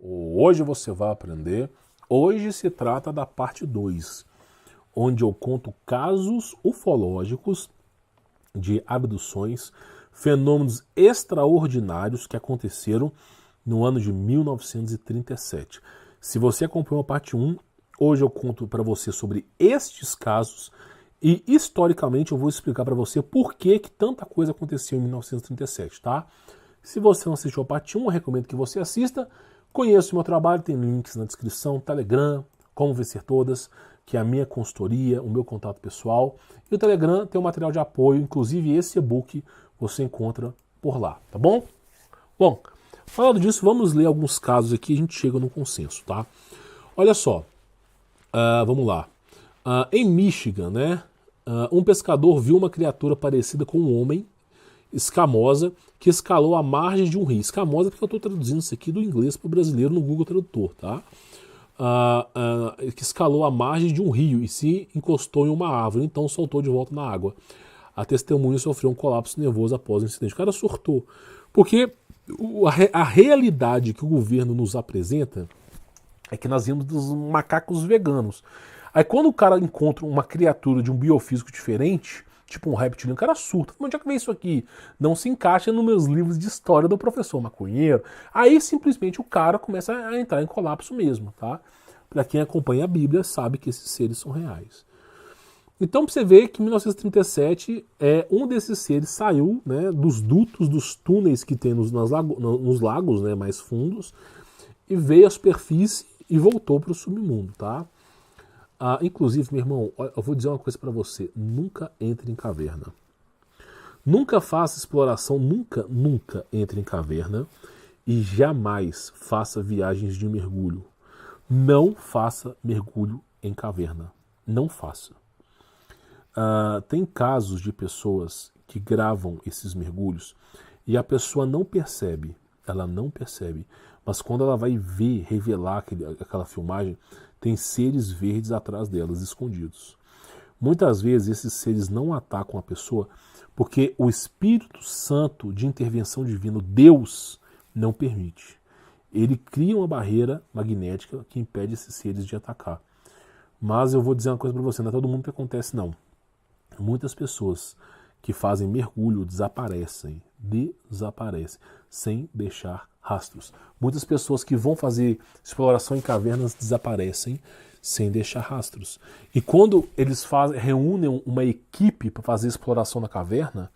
Hoje você vai aprender. Hoje se trata da parte 2, onde eu conto casos ufológicos de abduções, fenômenos extraordinários que aconteceram no ano de 1937. Se você acompanhou a parte 1, hoje eu conto para você sobre estes casos e historicamente eu vou explicar para você por que tanta coisa aconteceu em 1937, tá? Se você não assistiu a parte 1, eu recomendo que você assista. Conheça o meu trabalho, tem links na descrição, Telegram, Como Vencer Todas, que é a minha consultoria, o meu contato pessoal. E o Telegram tem um material de apoio, inclusive esse e-book você encontra por lá, tá bom? Bom, falando disso, vamos ler alguns casos aqui e a gente chega no consenso, tá? Olha só, vamos lá. Em Michigan, né, um pescador viu uma criatura parecida com um homem, escamosa, que escalou a margem de um rio. Escamosa porque eu estou traduzindo isso aqui do inglês para o brasileiro no Google Tradutor, tá? Que escalou a margem de um rio e se encostou em uma árvore, então soltou de volta na água. A testemunha sofreu um colapso nervoso após o incidente. O cara surtou. Porque a realidade que o governo nos apresenta é que nós vimos dos macacos veganos. Aí quando o cara encontra uma criatura de um biofísico diferente, tipo um reptiliano, o cara surta. Onde é que vem isso aqui? Não se encaixa nos meus livros de história do professor maconheiro. Aí simplesmente o cara começa a entrar em colapso mesmo, tá? Para quem acompanha a Bíblia sabe que esses seres são reais. Então pra você ver que em 1937 um desses seres saiu, né, dos dutos, dos túneis que tem nos lagos, né, mais fundos, e veio à superfície e voltou para o submundo, tá? Inclusive, meu irmão, eu vou dizer uma coisa para você. Nunca entre em caverna. Nunca faça exploração, nunca entre em caverna. E jamais faça viagens de mergulho. Não faça mergulho em caverna. Não faça. Tem casos de pessoas que gravam esses mergulhos e a pessoa não percebe. Ela não percebe. Mas quando ela vai ver, revelar aquela filmagem, tem seres verdes atrás delas, escondidos. Muitas vezes esses seres não atacam a pessoa porque o Espírito Santo de intervenção divina, Deus, não permite. Ele cria uma barreira magnética que impede esses seres de atacar. Mas eu vou dizer uma coisa para você, não é todo mundo que acontece não. Muitas pessoas que fazem mergulho desaparecem, sem deixar rastros. Muitas pessoas que vão fazer exploração em cavernas desaparecem sem deixar rastros. E quando eles reúnem uma equipe para fazer exploração na caverna,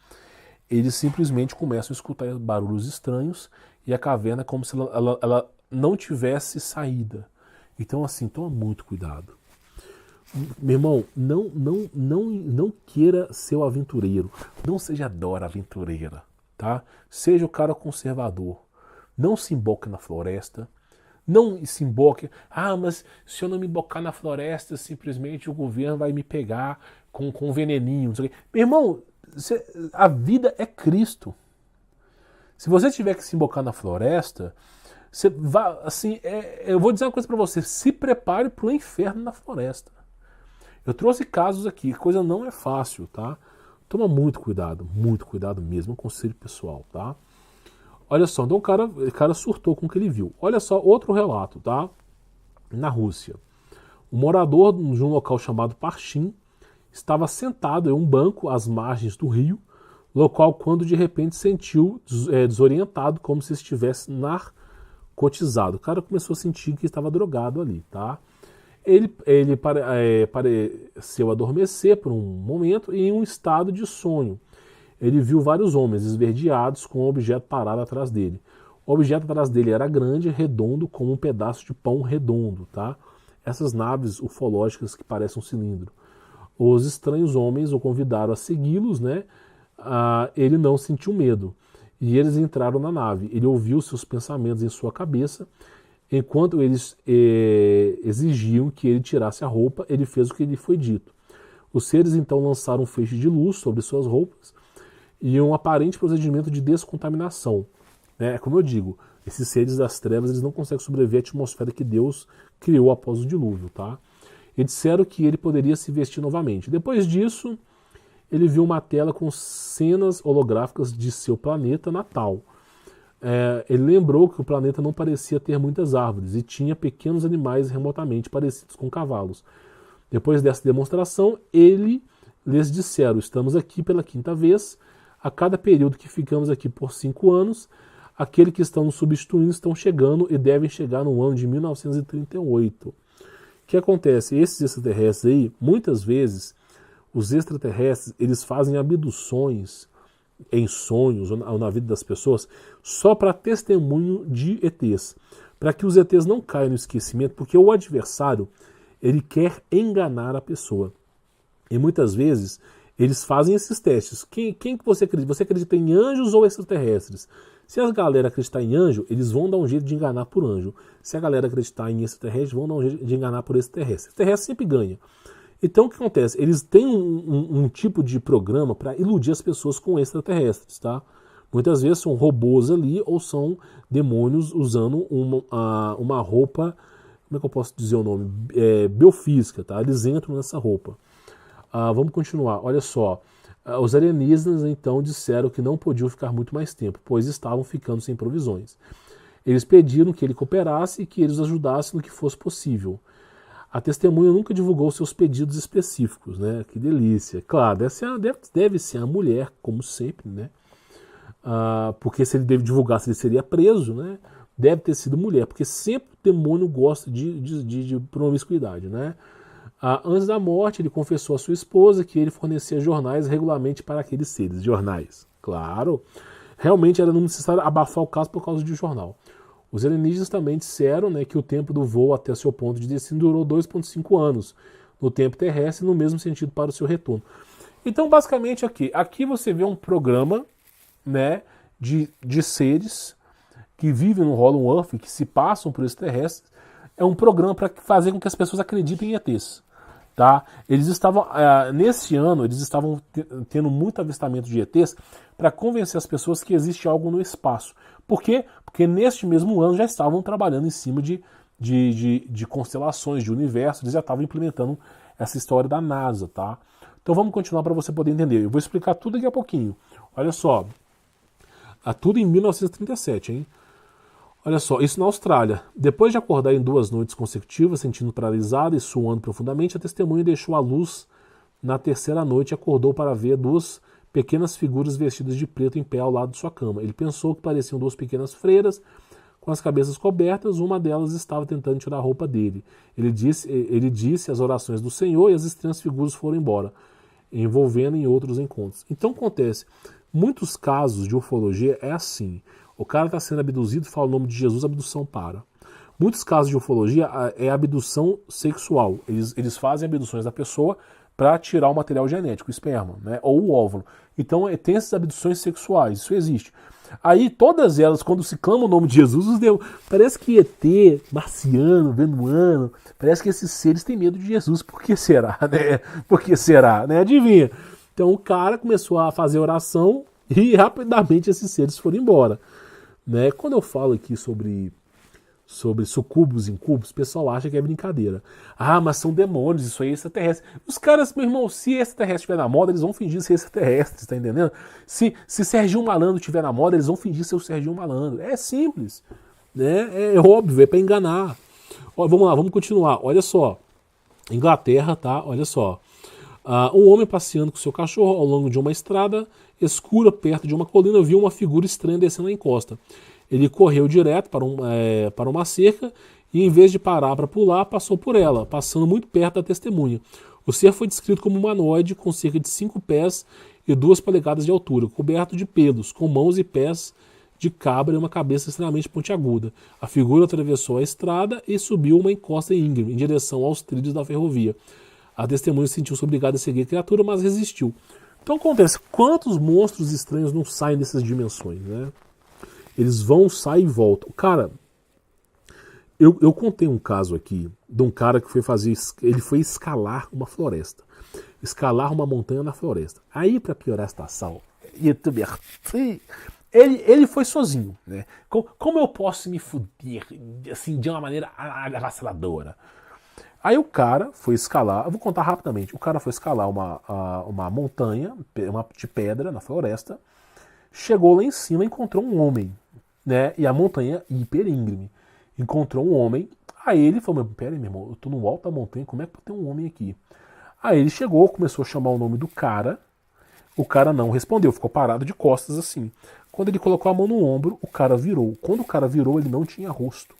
eles simplesmente começam a escutar barulhos estranhos e a caverna é como se ela não tivesse saída. Então assim, toma muito cuidado. Meu irmão, não queira ser o aventureiro. Não seja Dora aventureira, tá? Seja o cara conservador. Não se emboque na floresta. Não se emboque. Mas se eu não me embocar na floresta, simplesmente o governo vai me pegar com um veneninho. Não sei o quê. Meu irmão, a vida é Cristo. Se você tiver que se embocar na floresta, você vai, assim, eu vou dizer uma coisa para você. Se prepare para o inferno na floresta. Eu trouxe casos aqui, coisa não é fácil, tá? Toma muito cuidado mesmo, um conselho pessoal, tá? Olha só, então o cara surtou com o que ele viu. Olha só, outro relato, tá? Na Rússia. Um morador de um local chamado Parchim estava sentado em um banco às margens do rio, local quando de repente sentiu desorientado, como se estivesse narcotizado. O cara começou a sentir que estava drogado ali, tá? Ele pareceu adormecer por um momento em um estado de sonho. Ele viu vários homens esverdeados com um objeto parado atrás dele. O objeto atrás dele era grande, redondo, como um pedaço de pão redondo, tá? Essas naves ufológicas que parecem um cilindro. Os estranhos homens o convidaram a segui-los, né? Ele não sentiu medo. E eles entraram na nave. Ele ouviu seus pensamentos em sua cabeça. Enquanto eles exigiam que ele tirasse a roupa, ele fez o que lhe foi dito. Os seres então lançaram um feixe de luz sobre suas roupas e um aparente procedimento de descontaminação. Como eu digo, esses seres das trevas eles não conseguem sobreviver à atmosfera que Deus criou após o dilúvio. Tá? E disseram que ele poderia se vestir novamente. Depois disso, ele viu uma tela com cenas holográficas de seu planeta natal. ele lembrou que o planeta não parecia ter muitas árvores e tinha pequenos animais remotamente parecidos com cavalos. Depois dessa demonstração, ele lhes disseram: estamos aqui pela quinta vez, a cada período que ficamos aqui por 5 anos, aqueles que estão nos substituindo estão chegando e devem chegar no ano de 1938. O que acontece? Esses extraterrestres aí, muitas vezes, os extraterrestres, eles fazem abduções em sonhos ou na vida das pessoas só para testemunho de ETs, para que os ETs não caiam no esquecimento, porque o adversário, ele quer enganar a pessoa. E muitas vezes eles fazem esses testes. Quem que você acredita? Você acredita em anjos ou extraterrestres? Se a galera acreditar em anjo, eles vão dar um jeito de enganar por anjo. Se a galera acreditar em extraterrestre, vão dar um jeito de enganar por extraterrestre. Extraterrestre sempre ganha. Então o que acontece? Eles têm um tipo de programa para iludir as pessoas com extraterrestres, tá? Muitas vezes são robôs ali ou são demônios usando uma roupa, como é que eu posso dizer o nome? Biofísica, tá? Eles entram nessa roupa. Vamos continuar. Olha só. Os alienígenas então disseram que não podiam ficar muito mais tempo, pois estavam ficando sem provisões. Eles pediram que ele cooperasse e que eles ajudassem no que fosse possível. A testemunha nunca divulgou seus pedidos específicos, né? Que delícia. Claro, deve ser a mulher, como sempre, né? Porque se ele deve divulgar, se ele seria preso, né? Deve ter sido mulher, porque sempre o demônio gosta de promiscuidade, né? Antes da morte, ele confessou à sua esposa que ele fornecia jornais regularmente para aqueles seres. Jornais, claro. Realmente era necessário abafar o caso por causa de um jornal. Os alienígenas também disseram, né, que o tempo do voo até seu ponto de destino durou 2,5 anos no tempo terrestre, no mesmo sentido para o seu retorno. Então, basicamente, aqui você vê um programa, né, de seres que vivem no Hollow Earth, que se passam por extraterrestres. É um programa para fazer com que as pessoas acreditem em ETs. Tá? Eles estavam, nesse ano, eles estavam tendo muito avistamento de ETs para convencer as pessoas que existe algo no espaço. Por quê? Porque neste mesmo ano já estavam trabalhando em cima de constelações, de universo, eles já estavam implementando essa história da NASA. Tá? Então vamos continuar para você poder entender. Eu vou explicar tudo daqui a pouquinho. Olha só, tudo em 1937, hein? Olha só, isso na Austrália. Depois de acordar em 2 noites consecutivas, sentindo paralisada e suando profundamente, a testemunha deixou a luz na 3ª noite e acordou para ver 2 pequenas figuras vestidas de preto em pé ao lado de sua cama. Ele pensou que pareciam 2 pequenas freiras com as cabeças cobertas, uma delas estava tentando tirar a roupa dele. Ele disse as orações do Senhor e as estranhas figuras foram embora, envolvendo em outros encontros. Então acontece, muitos casos de ufologia é assim. O cara está sendo abduzido, fala o nome de Jesus, a abdução para. Muitos casos de ufologia é abdução sexual. Eles fazem abduções da pessoa para tirar o material genético, o esperma, né, ou o óvulo. Então tem essas abduções sexuais, isso existe. Aí todas elas, quando se clama o nome de Jesus, parece que ET, marciano, venuano, parece que esses seres têm medo de Jesus. Por que será? Né? Por que será? Né? Adivinha? Então o cara começou a fazer oração e rapidamente esses seres foram embora. Né? Quando eu falo aqui sobre sucubos, incubos, o pessoal acha que é brincadeira. Mas são demônios, isso aí é extraterrestre. Os caras, meu irmão, se extraterrestre estiver na moda, eles vão fingir ser extraterrestres, tá entendendo? Se Serginho Malandro estiver na moda, eles vão fingir ser o Serginho Malandro. É simples, né? É óbvio, é para enganar. Vamos lá, vamos continuar. Olha só, Inglaterra, tá? Olha só. Um homem passeando com seu cachorro ao longo de uma estrada escura perto de uma colina viu uma figura estranha descendo a encosta. Ele correu direto para uma cerca e, em vez de parar para pular, passou por ela, passando muito perto da testemunha. O ser foi descrito como humanoide com cerca de 5 pés e 2 polegadas de altura, coberto de pelos, com mãos e pés de cabra e uma cabeça extremamente pontiaguda. A figura atravessou a estrada e subiu uma encosta íngreme em direção aos trilhos da ferrovia. A testemunha sentiu-se obrigada a seguir a criatura, mas resistiu. Então acontece, quantos monstros estranhos não saem dessas dimensões, né? Eles vão, saem e voltam. Cara, eu contei um caso aqui de um cara que ele foi escalar uma floresta. Escalar uma montanha na floresta. Aí, para piorar a situação, youtuber, ele foi sozinho, né? Como eu posso me fuder, assim, de uma maneira avassaladora? Aí o cara foi escalar, eu vou contar rapidamente, o cara foi escalar uma montanha de pedra na floresta, chegou lá em cima e encontrou um homem. né? E a montanha hiper íngreme. Encontrou um homem. Aí ele falou, pera aí, meu irmão, eu tô no alto da montanha, como é que tem um homem aqui? Aí ele chegou, começou a chamar o nome do cara. O cara não respondeu, ficou parado de costas assim. Quando ele colocou a mão no ombro, o cara virou. Quando o cara virou, ele não tinha rosto.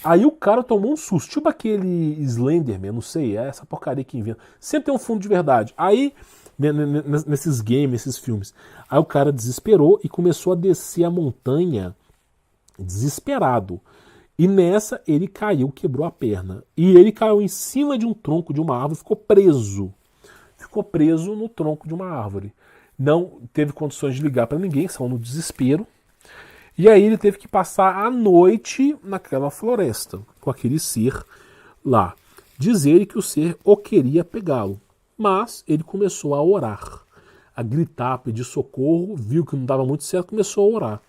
Aí o cara tomou um susto, tipo aquele Slenderman, não sei, é essa porcaria que inventa. Sempre tem um fundo de verdade. Aí, nesses games, nesses filmes, aí o cara desesperou e começou a descer a montanha desesperado. E nessa ele caiu, quebrou a perna. E ele caiu em cima de um tronco de uma árvore, ficou preso. Ficou preso no tronco de uma árvore. Não teve condições de ligar para ninguém, saiu no desespero. E aí ele teve que passar a noite naquela floresta, com aquele ser lá. Diz ele que o ser o queria pegá-lo, mas ele começou a orar, a gritar, a pedir socorro, viu que não dava muito certo, começou a orar.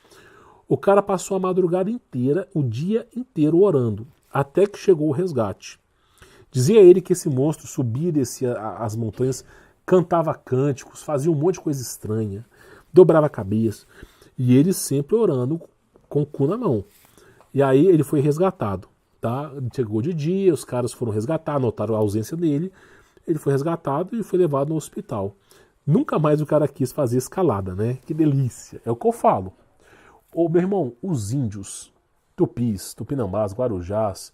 O cara passou a madrugada inteira, o dia inteiro orando, até que chegou o resgate. Dizia ele que esse monstro subia e descia as montanhas, cantava cânticos, fazia um monte de coisa estranha, dobrava a cabeça. E ele sempre orando com o cu na mão. E aí ele foi resgatado. Tá? Chegou de dia, os caras foram resgatar, notaram a ausência dele. Ele foi resgatado e foi levado no hospital. Nunca mais o cara quis fazer escalada, né? Que delícia. É o que eu falo. Ô, meu irmão, os índios, tupis, tupinambás, guarujás,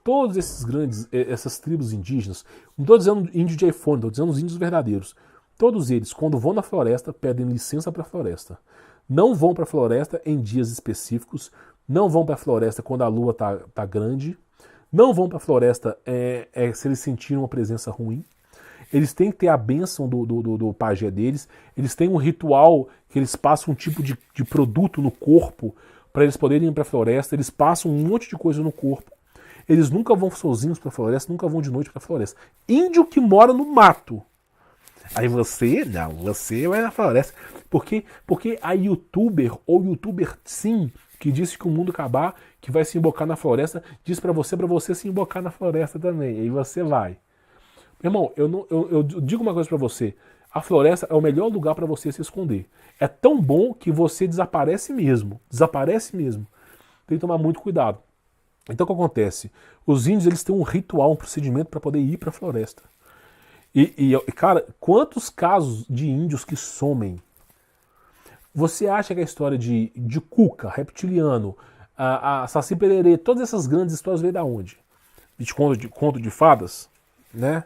todos esses grandes, essas tribos indígenas, não estou dizendo índio de iPhone, estou dizendo os índios verdadeiros. Todos eles, quando vão na floresta, pedem licença para a floresta. Não vão para a floresta em dias específicos, não vão para a floresta quando a lua tá grande, não vão para a floresta se eles sentirem uma presença ruim. Eles têm que ter a bênção do pajé deles, eles têm um ritual que eles passam um tipo de produto no corpo para eles poderem ir para a floresta, eles passam um monte de coisa no corpo. Eles nunca vão sozinhos para a floresta, nunca vão de noite para a floresta. Índio que mora no mato. Aí você vai na floresta. Porque a youtuber ou youtuber sim, que disse que o mundo acabar, que vai se embocar na floresta, diz pra você se embocar na floresta também. Aí você vai. Meu irmão, eu digo uma coisa pra você. A floresta é o melhor lugar pra você se esconder. É tão bom que você desaparece mesmo. Desaparece mesmo. Tem que tomar muito cuidado. Então o que acontece? Os índios eles têm um ritual, um procedimento pra poder ir pra floresta. E, cara, quantos casos de índios que somem? Você acha que a história de Cuca, reptiliano, a Saci Pererê, todas essas grandes histórias veio da onde? De conto de fadas? Né?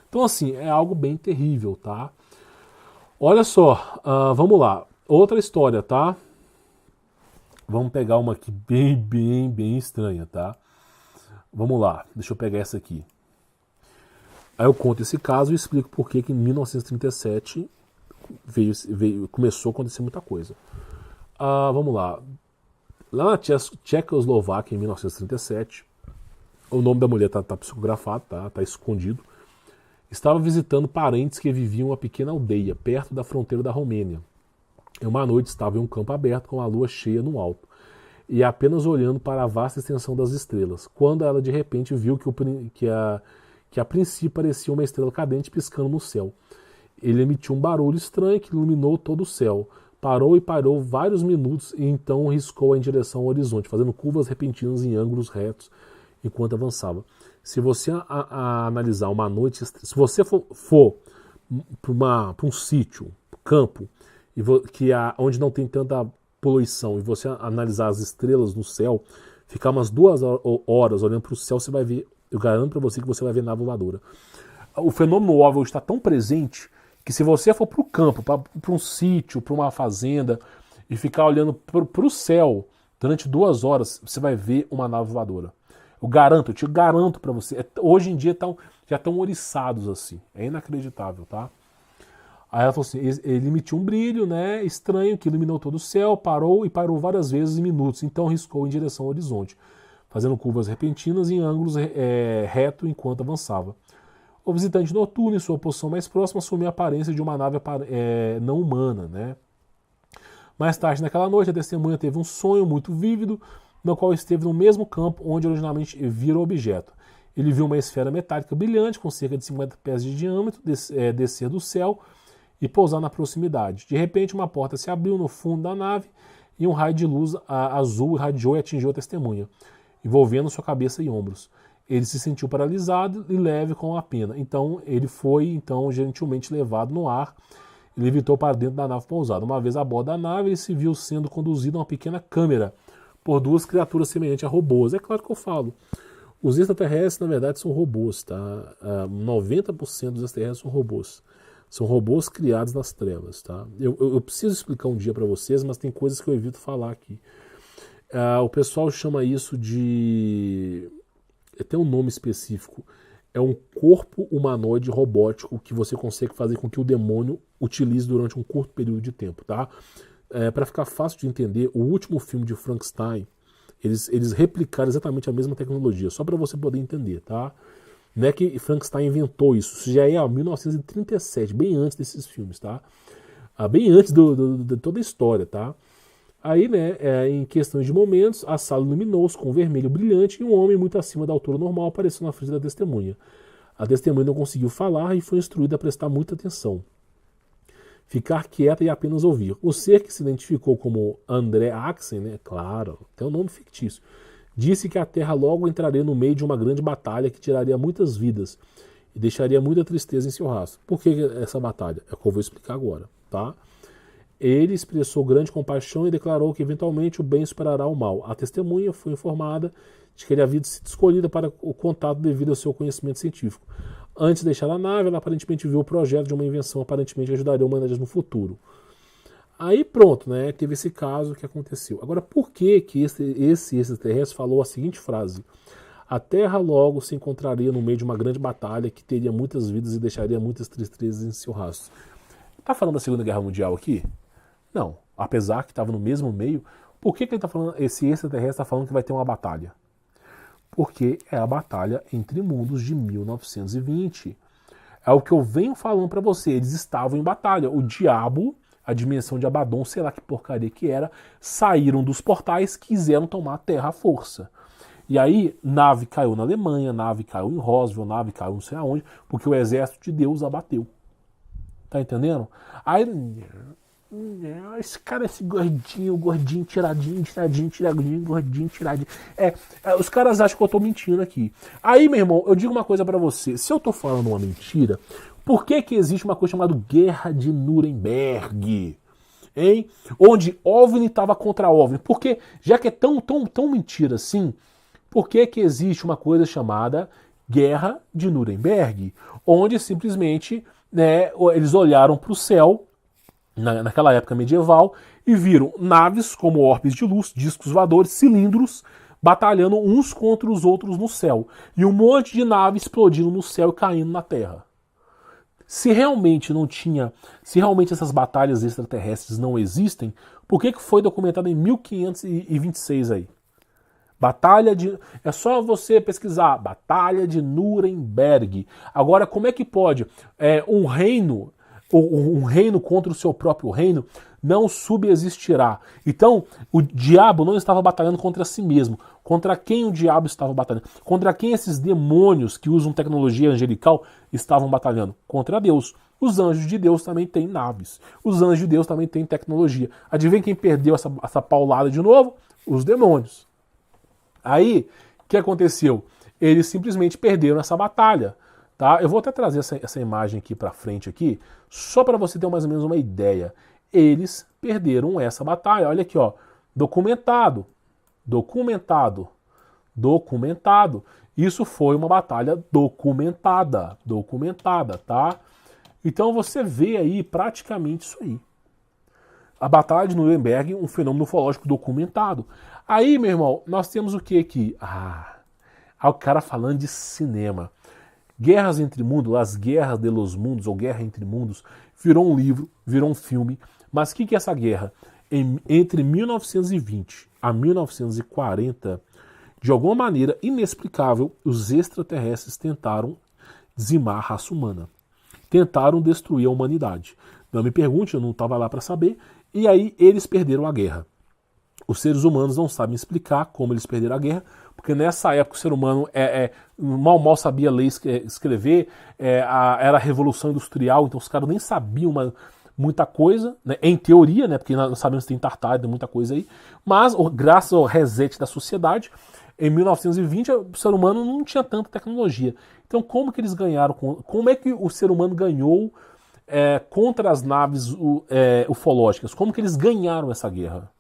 Então, assim, é algo bem terrível, tá? Olha só, vamos lá. Outra história, tá? Vamos pegar uma aqui bem estranha, tá? Vamos lá, deixa eu pegar essa aqui. Aí eu conto esse caso e explico por que em 1937 começou a acontecer muita coisa. Vamos lá. Lá na Tchecoslováquia, em 1937, o nome da mulher tá psicografado, tá escondido. Estava visitando parentes que viviam em uma pequena aldeia, perto da fronteira da Romênia. E uma noite estava em um campo aberto com a lua cheia no alto, e apenas olhando para a vasta extensão das estrelas, quando ela de repente viu que a princípio parecia uma estrela cadente piscando no céu. Ele emitiu um barulho estranho que iluminou todo o céu. Parou vários minutos e então riscou em direção ao horizonte, fazendo curvas repentinas em ângulos retos enquanto avançava. Se você analisar uma noite, se você for para um sítio, campo, onde não tem tanta poluição, e você analisar as estrelas no céu, ficar umas 2 horas olhando para o céu, você vai ver. Eu garanto para você que você vai ver nave voadora. O fenômeno OVNI está tão presente que se você for para o campo, para um sítio, para uma fazenda, e ficar olhando para o céu durante 2 horas, você vai ver uma nave voadora. Eu te garanto para você. Hoje em dia já estão oriçados assim. É inacreditável, tá? Aí ela falou assim, ele emitiu um brilho, né, estranho, que iluminou todo o céu, parou várias vezes em minutos, então riscou em direção ao horizonte, fazendo curvas repentinas em ângulos reto enquanto avançava. O visitante noturno, em sua posição mais próxima, assumiu a aparência de uma nave não humana. Né? Mais tarde naquela noite, a testemunha teve um sonho muito vívido, no qual esteve no mesmo campo onde originalmente vira o objeto. Ele viu uma esfera metálica brilhante, com cerca de 50 pés de diâmetro, descer do céu e pousar na proximidade. De repente, uma porta se abriu no fundo da nave e um raio de luz azul irradiou e atingiu a testemunha, envolvendo sua cabeça e ombros. Ele se sentiu paralisado e leve com a pena. Então ele foi gentilmente levado no ar e levitou para dentro da nave pousada. Uma vez a bordo da nave, ele se viu sendo conduzido a uma pequena câmera por duas criaturas semelhantes a robôs. É claro que eu falo, os extraterrestres na verdade são robôs, tá? 90% dos extraterrestres são robôs. São robôs criados nas trevas, tá? Eu preciso explicar um dia para vocês, mas tem coisas que eu evito falar aqui. O pessoal chama isso de... tem um nome específico. É um corpo humanoide robótico que você consegue fazer com que o demônio utilize durante um curto período de tempo, tá? Para ficar fácil de entender, o último filme de Frankenstein, eles replicaram exatamente a mesma tecnologia, só para você poder entender, tá? Não é que Frankenstein inventou isso já é 1937, bem antes desses filmes, tá? Bem antes de toda a história, tá? Aí, né, em questões de momentos, a sala iluminou-se com um vermelho brilhante e um homem muito acima da altura normal apareceu na frente da testemunha. A testemunha não conseguiu falar e foi instruída a prestar muita atenção. Ficar quieta e apenas ouvir. O ser que se identificou como André Axen, né, claro, tem um nome fictício, disse que a Terra logo entraria no meio de uma grande batalha que tiraria muitas vidas e deixaria muita tristeza em seu rastro. Por que essa batalha? É o que eu vou explicar agora, tá? Ele expressou grande compaixão e declarou que eventualmente o bem superará o mal. A testemunha foi informada de que ele havia sido escolhida para o contato devido ao seu conhecimento científico. Antes de deixar a nave, ela aparentemente viu o projeto de uma invenção aparentemente que ajudaria a humanidade no futuro. Aí pronto, né? Teve esse caso que aconteceu. Agora, por que esse extraterrestre falou a seguinte frase? A Terra logo se encontraria no meio de uma grande batalha que teria muitas vidas e deixaria muitas tristezas em seu rastro. Tá falando da Segunda Guerra Mundial aqui? Não. Apesar que estava no mesmo meio, por que ele tá falando, esse extraterrestre está falando que vai ter uma batalha? Porque é a batalha entre mundos de 1920. É o que eu venho falando para você. Eles estavam em batalha. O diabo, a dimensão de Abaddon, sei lá que porcaria que era, saíram dos portais, quiseram tomar a Terra à força. E aí, nave caiu na Alemanha, nave caiu em Roswell, nave caiu não sei aonde, porque o exército de Deus abateu. Tá entendendo? Aí, esse cara, esse gordinho, tiradinho, gordinho, tiradinho. Os caras acham que eu tô mentindo aqui. Aí, meu irmão, eu digo uma coisa pra você. Se eu tô falando uma mentira, por que existe uma coisa chamada Guerra de Nuremberg? Hein? Onde OVNI tava contra OVNI. Porque, já que é tão mentira assim, por que existe uma coisa chamada Guerra de Nuremberg? Onde simplesmente, né, eles olharam pro céu naquela época medieval, e viram naves como orbes de luz, discos voadores, cilindros, batalhando uns contra os outros no céu. E um monte de naves explodindo no céu e caindo na Terra. Se realmente essas batalhas extraterrestres não existem, por que foi documentado em 1526 aí? É só você pesquisar, Batalha de Nuremberg. Agora, como é que pode um reino contra o seu próprio reino não subexistirá? Então, o diabo não estava batalhando contra si mesmo. Contra quem o diabo estava batalhando? Contra quem esses demônios que usam tecnologia angelical estavam batalhando? Contra Deus. Os anjos de Deus também têm naves. Os anjos de Deus também têm tecnologia. Adivinha quem perdeu essa paulada de novo? Os demônios. Aí, o que aconteceu? Eles simplesmente perderam essa batalha. Tá? Eu vou até trazer essa imagem aqui para frente, aqui, só para você ter mais ou menos uma ideia. Eles perderam essa batalha. Olha aqui, ó, documentado. Isso foi uma batalha documentada, tá? Então você vê aí praticamente isso aí. A Batalha de Nuremberg, um fenômeno ufológico documentado. Aí, meu irmão, nós temos o que aqui? O cara falando de cinema. Guerras entre Mundos, As Guerras de los Mundos, ou Guerra entre Mundos, virou um livro, virou um filme. Mas o que é essa guerra? Entre 1920 a 1940, de alguma maneira inexplicável, os extraterrestres tentaram dizimar a raça humana. Tentaram destruir a humanidade. Não me pergunte, eu não estava lá para saber. E aí eles perderam a guerra. Os seres humanos não sabem explicar como eles perderam a guerra, porque nessa época o ser humano mal sabia ler e escrever, era a Revolução Industrial, então os caras nem sabiam muita coisa, né? Em teoria, né? Porque nós sabemos que tem Tartar, tem muita coisa aí, mas graças ao reset da sociedade, em 1920 o ser humano não tinha tanta tecnologia. Então como que eles ganharam? Como é que o ser humano ganhou contra as naves ufológicas? Como que eles ganharam essa guerra?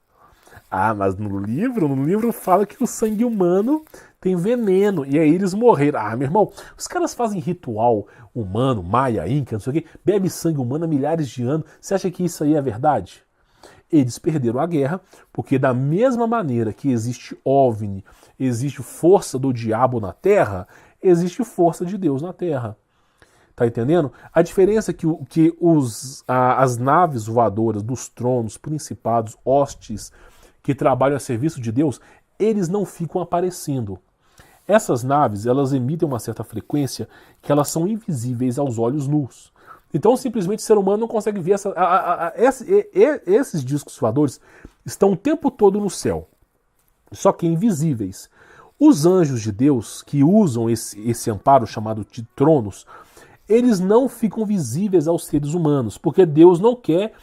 Ah, mas no livro fala que o sangue humano tem veneno, e aí eles morreram. Ah, meu irmão, os caras fazem ritual humano, maia, inca, não sei o quê, bebe sangue humano há milhares de anos. Você acha que isso aí é verdade? Eles perderam a guerra, porque da mesma maneira que existe OVNI, existe força do diabo na Terra, existe força de Deus na Terra. Tá entendendo? A diferença é que as naves voadoras dos tronos, principados, hostes, que trabalham a serviço de Deus, eles não ficam aparecendo. Essas naves, elas emitem uma certa frequência que elas são invisíveis aos olhos nus. Então, simplesmente, o ser humano não consegue ver esses discos voadores estão o tempo todo no céu, só que invisíveis. Os anjos de Deus, que usam esse amparo chamado de tronos, eles não ficam visíveis aos seres humanos, porque Deus não quer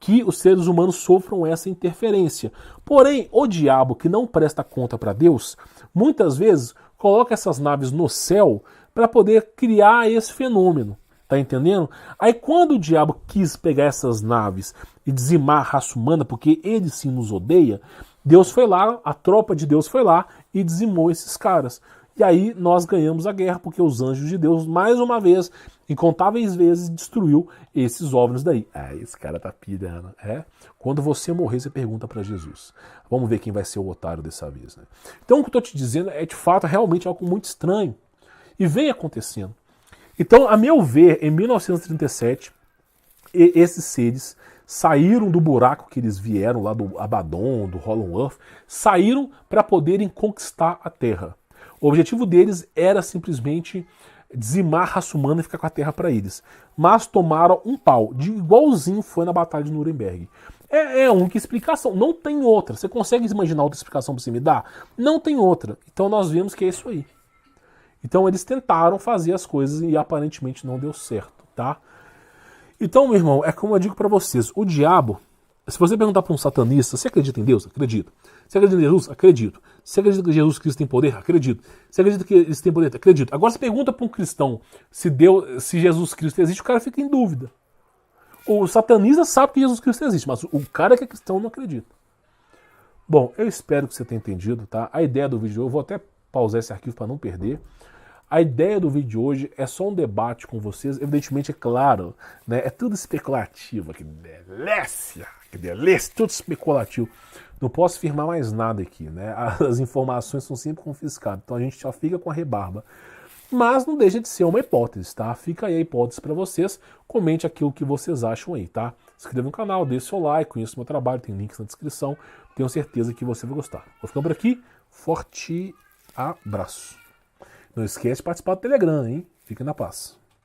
que os seres humanos sofram essa interferência. Porém, o diabo, que não presta conta para Deus, muitas vezes coloca essas naves no céu para poder criar esse fenômeno. Tá entendendo? Aí quando o diabo quis pegar essas naves e dizimar a raça humana, porque ele sim nos odeia, Deus foi lá, a tropa de Deus foi lá e dizimou esses caras. E aí nós ganhamos a guerra, porque os anjos de Deus, mais uma vez, incontáveis vezes, destruiu esses OVNIs daí. Ah, esse cara tá pirando. Quando você morrer, você pergunta para Jesus. Vamos ver quem vai ser o otário dessa vez. Né? Então o que eu tô te dizendo é, de fato, realmente algo muito estranho. E vem acontecendo. Então, a meu ver, em 1937, esses seres saíram do buraco que eles vieram, lá do Abaddon, do Hollow Earth, saíram para poderem conquistar a Terra. O objetivo deles era simplesmente dizimar a raça humana e ficar com a Terra para eles. Mas tomaram um pau, de igualzinho foi na Batalha de Nuremberg. É a única explicação, não tem outra. Você consegue imaginar outra explicação para você me dar? Não tem outra. Então nós vemos que é isso aí. Então eles tentaram fazer as coisas e aparentemente não deu certo, tá? Então, meu irmão, é como eu digo para vocês, o diabo, se você perguntar para um satanista, você acredita em Deus? Acredito. Você acredita em Jesus? Acredito. Você acredita que Jesus Cristo tem poder? Acredito. Você acredita que eles têm poder? Acredito. Agora você pergunta para um cristão se Jesus Cristo existe, o cara fica em dúvida. O satanista sabe que Jesus Cristo existe, mas o cara que é cristão não acredita. Bom, eu espero que você tenha entendido, tá? A ideia do vídeo, eu vou até pausar esse arquivo para não perder. A ideia do vídeo de hoje é só um debate com vocês, evidentemente, é claro, né? É tudo especulativo, que delícia, tudo especulativo. Não posso afirmar mais nada aqui, né? As informações são sempre confiscadas, então a gente já fica com a rebarba. Mas não deixa de ser uma hipótese, tá? Fica aí a hipótese para vocês, comente aquilo que vocês acham aí, tá? Se inscreva no canal, deixe seu like, conheça o meu trabalho, tem links na descrição, tenho certeza que você vai gostar. Vou ficando por aqui, forte abraço. Não esquece de participar do Telegram, hein? Fique na paz.